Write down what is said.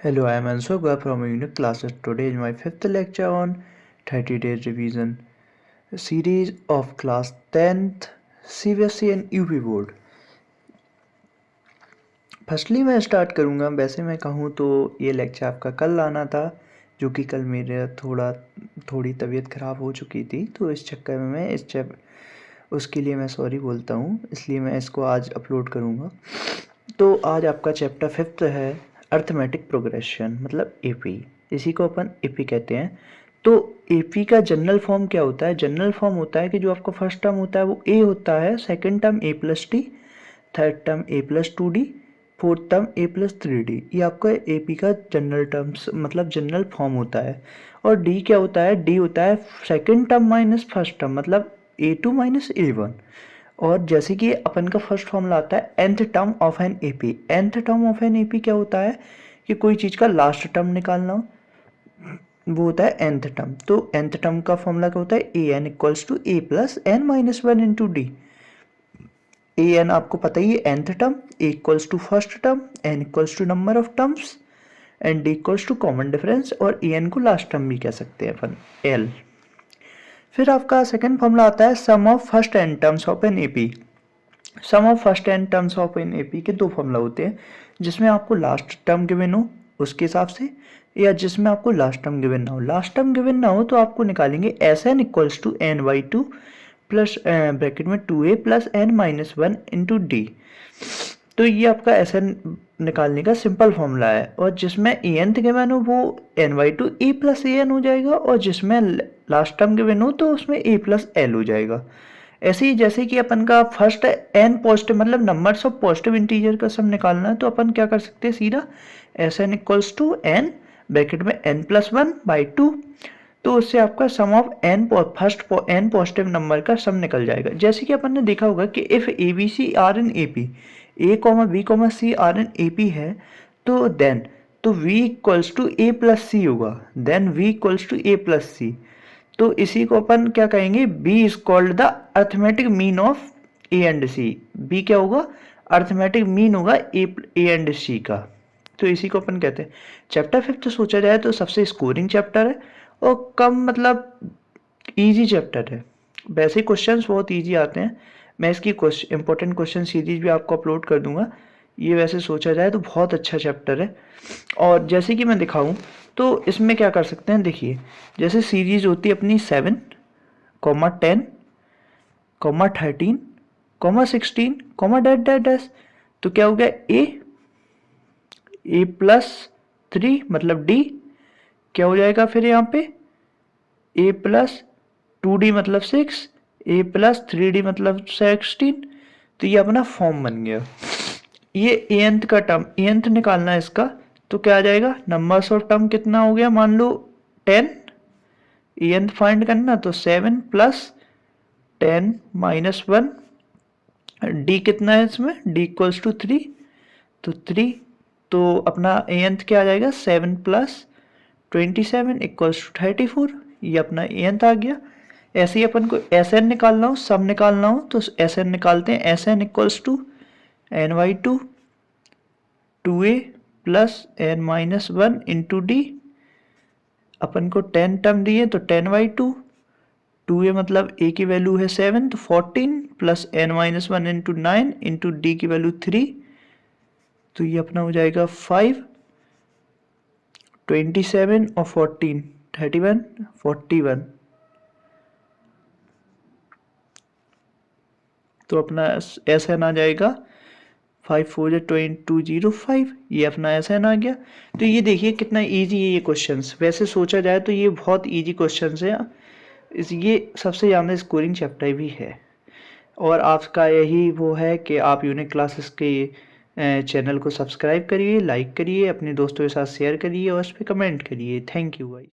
Hello, I am Anso Gua from Unit Classes. Today is my fifth lecture on 30 days revision series of class 10th CBSE and UP board. Firstly मैं start करूँगा. वैसे मैं कहूँ तो ये lecture आपका कल आना था, जो कि कल मेरे थोड़ी तबीयत ख़राब हो चुकी थी, तो इस चक्कर में मैं उसके लिए मैं सॉरी बोलता हूँ. इसलिए मैं इसको आज अपलोड करूँगा. तो आज आपका चैप्टर फिफ्थ है अर्थमेटिक प्रोग्रेशन, मतलब एपी. इसी को अपन एपी कहते हैं. तो एपी का जनरल फॉर्म क्या होता है? जनरल फॉर्म होता है कि जो आपका फर्स्ट टर्म होता है वो ए होता है, सेकंड टर्म ए प्लस टी, थर्ड टर्म ए प्लस 2d, फोर्थ टर्म ए प्लस 3d. ये आपका एपी का जनरल टर्म्स मतलब जनरल फॉर्म होता है. और डी क्या होता है? डी होता है second term minus first term, मतलब a2 माइनस a1. और जैसे कि अपन का फर्स्ट फॉर्मूला आता है nth term of an AP. nth term of an AP क्या होता है कि कोई चीज़ का लास्ट टर्म निकालना हो, वो होता है nth टर्म. तो nth टर्म का फॉर्मूला क्या होता है? A N equals to A plus N minus one into D. A N आपको पता ही है nth term, A equals to first term, N equals to number of terms and D equals to common difference, और A N को last term भी कह सकते हैं अपन, एल. फिर आपका सेकंड फॉर्मूला आता है sum of first N terms of an AP. Sum of first N terms of an AP के दो फॉर्मूला होते हैं, जिसमें आपको लास्ट टर्म गिवन हो उसके हिसाब से, या जिसमें आपको लास्ट टर्म गिवन ना हो. लास्ट टर्म गिवन ना हो तो आपको निकालेंगे S N equals to N by two plus bracket में 2a plus N minus one into D. तो ये आपका एस एन निकालने का सिंपल फॉर्मूला है. और जिसमें ए एन गिवन हो वो N by two A plus A N हो जाएगा, और जिसमें लास्ट टर्म गिवन हो तो उसमें ए प्लस एल हो जाएगा. ऐसे ही जैसे कि अपन का फर्स्ट एन पॉजिटिव मतलब नंबर्स ऑफ पॉजिटिव इंटीजर का सम निकालना है, तो अपन क्या कर सकते हैं? सीधा S N equals to N bracket में N plus one by two. तो उससे आपका sum of N first N positive number का सम निकल जाएगा. जैसे कि अपन ने देखा होगा कि if A B C are in A P, A comma B comma C are in A P है, तो देन तो v equals to A plus C होगा. Then v equals to A plus C. तो इसी को अपन क्या कहेंगे? B is called the arithmetic mean of A and C. B क्या होगा? अर्थमेटिक मीन होगा A एंड C का. तो इसी को अपन कहते हैं. चैप्टर फिफ्थ सोचा जाए तो सबसे स्कोरिंग चैप्टर है और कम मतलब इजी चैप्टर है. वैसे क्वेश्चंस बहुत इजी आते हैं. मैं इसकी इंपॉर्टेंट क्वेश्चन सीरीज भी आपको अपलोड कर दूंगा. ये वैसे सोचा जाए तो बहुत अच्छा चैप्टर है. और जैसे कि मैं दिखाऊं तो इसमें क्या कर सकते हैं? देखिए, जैसे सीरीज होती है अपनी 7, 10, 13, 16, डैट डैट डैश. तो क्या हो गया? ए प्लस 3 मतलब डी. क्या हो जाएगा फिर यहाँ पे? ए प्लस 2d मतलब 6, ए प्लस 3d मतलब 16. तो ये अपना फॉर्म बन गया. ये एंथ का टर्म, एंथ निकालना है इसका, तो क्या आ जाएगा? नंबर्स ऑफ टर्म कितना हो गया? मान लो 10. एंथ फाइंड करना तो 7 प्लस 10 माइनस 1. डी कितना है इसमें? D equals to 3. तो 3. तो अपना एंथ क्या आ जाएगा? 7 प्लस 27 इक्वल्स टू 34. ये अपना एंथ आ गया. ऐसे ही अपन को एस एन निकालना हो, सम निकालना हो, तो एस एन निकालते हैं. S N equals to N by two 2a plus N minus one into D. अपन को 10 टर्म दिए तो 10/2. 2a मतलब a की वैल्यू है 7, तो 14 plus N minus one into 9 into D की वैल्यू 3. तो ये अपना हो जाएगा 5, 27 और 14 31, 41. तो अपना एस एन आ जाएगा 5 4 205. ये अपना एस एन आ गया. तो ये देखिए कितना इजी है ये क्वेश्चंस. वैसे सोचा जाए तो ये बहुत इजी क्वेश्चंस है. ये सबसे ज़्यादा स्कोरिंग चैप्टर भी है. और आपका यही वो है कि आप यूनिक क्लासेस के चैनल को सब्सक्राइब करिए, लाइक करिए, अपने दोस्तों के साथ शेयर करिए और उस पर कमेंट करिए. थैंक यू भाई.